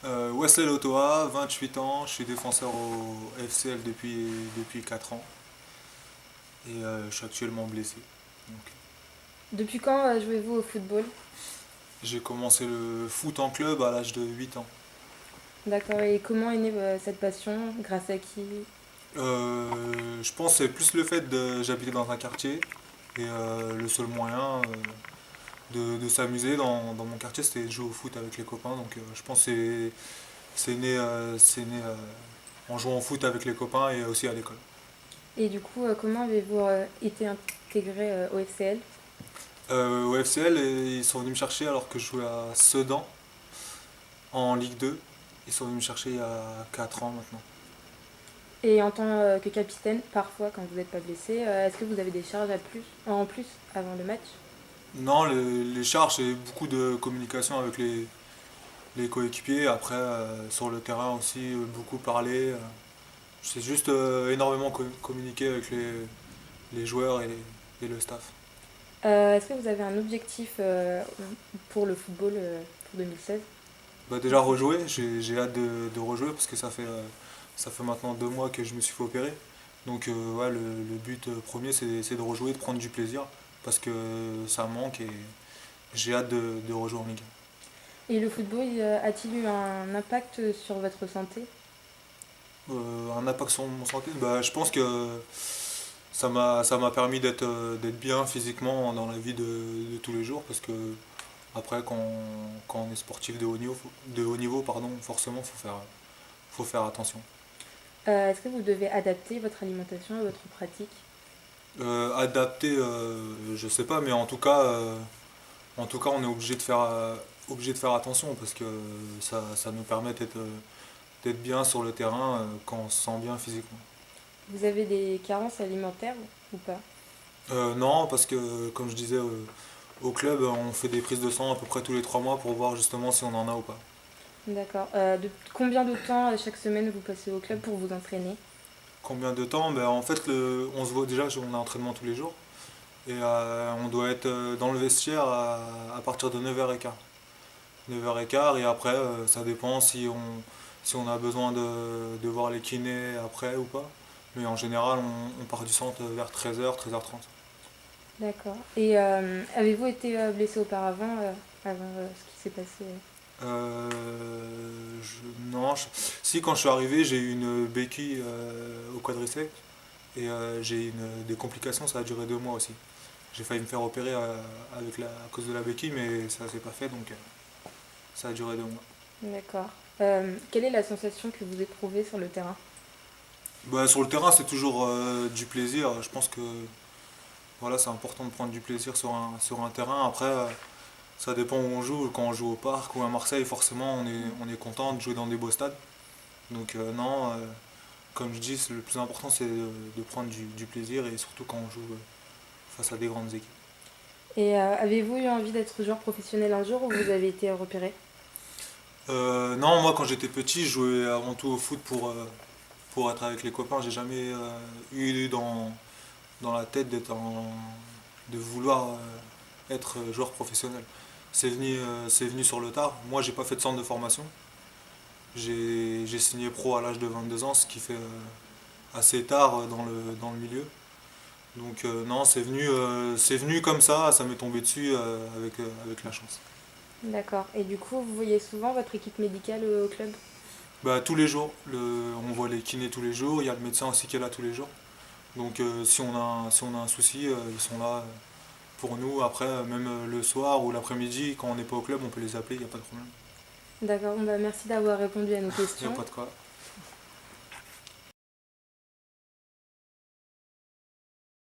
Wesley Lotoa, 28 ans, je suis défenseur au FCL depuis 4 ans et je suis actuellement blessé. Donc, Depuis quand jouez-vous au football? j'ai commencé le foot en club à l'âge de 8 ans. D'accord, et comment est née cette passion? Grâce à qui? Je pense que c'est plus le fait de j'habitais dans un quartier et le seul moyen de s'amuser dans mon quartier c'était de jouer au foot avec les copains. Donc je pense que c'est né en jouant au foot avec les copains et aussi à l'école. Et du coup, comment avez-vous été intégré au FCL? Au FCL, ils sont venus me chercher alors que je jouais à Sedan en Ligue 2. Ils sont venus me chercher il y a 4 ans maintenant. Et en tant que capitaine, parfois, quand vous n'êtes pas blessé, est-ce que vous avez des charges en plus avant le match? Non, les charges, c'est beaucoup de communication avec les coéquipiers. Après, sur le terrain aussi, beaucoup parler. C'est juste énormément communiquer avec les joueurs et le staff. Est-ce que vous avez un objectif pour le football pour 2016? Bah, déjà rejouer, j'ai hâte de rejouer parce que ça fait maintenant 2 mois que je me suis fait opérer. Donc ouais, le but premier c'est de rejouer, de prendre du plaisir parce que ça me manque et j'ai hâte de rejouer en Ligue Et le football a-t-il eu un impact sur votre santé? 1. Un impact sur mon santé, bah, je pense que ça m'a permis d'être bien physiquement dans la vie de tous les jours parce que après quand on est sportif de haut niveau pardon, forcément faut faire attention. Est-ce que vous devez adapter votre alimentation à votre pratique? Adapté, je sais pas, mais en tout cas, on est obligé de faire attention parce que ça nous permet d'être bien sur le terrain quand on se sent bien physiquement. Vous avez des carences alimentaires ou pas? Non, parce que comme je disais au club, on fait des prises de sang à peu près tous les 3 mois pour voir justement si on en a ou pas. D'accord. Combien de temps chaque semaine vous passez au club pour vous entraîner? Combien de temps? Ben, en fait, on se voit déjà, on a entraînement tous les jours et on doit être dans le vestiaire à partir de 9h15. 9h15 et après ça dépend si on a besoin de voir les kinés après ou pas. Mais en général on part du centre vers 13h, 13h30. D'accord. Et avez-vous été blessé auparavant, avant ce qui s'est passé? Non, si quand je suis arrivé j'ai eu une béquille au quadriceps et j'ai eu des complications, ça a duré 2 mois aussi. J'ai failli me faire opérer à cause de la béquille mais ça s'est pas fait donc ça a duré 2 mois. D'accord. Quelle est la sensation que vous éprouvez sur le terrain? Bah, sur le terrain c'est toujours du plaisir. Je pense que voilà, c'est important de prendre du plaisir sur un terrain. Après, ça dépend où on joue. Quand on joue au parc ou à Marseille, forcément, on est content de jouer dans des beaux stades. Donc non, comme je dis, le plus important, c'est de prendre du plaisir et surtout quand on joue face à des grandes équipes. Et avez-vous eu envie d'être joueur professionnel un jour ou vous avez été repéré? Non, moi, quand j'étais petit, je jouais avant tout au foot pour être avec les copains. J'ai jamais eu dans la tête de vouloir être joueur professionnel. C'est venu sur le tard. Moi, j'ai pas fait de centre de formation. J'ai signé pro à l'âge de 22 ans, ce qui fait assez tard dans le milieu. Donc non, c'est venu comme ça m'est tombé dessus avec la chance. D'accord. Et du coup, vous voyez souvent votre équipe médicale au club? Bah, tous les jours, on voit les kinés tous les jours, il y a le médecin aussi qui est là tous les jours. Donc si on a un souci, ils sont là pour nous. Après, même le soir ou l'après-midi, quand on n'est pas au club, on peut les appeler, il n'y a pas de problème. D'accord. Bon, bah, merci d'avoir répondu à nos Il n'y a questions. pas de quoi.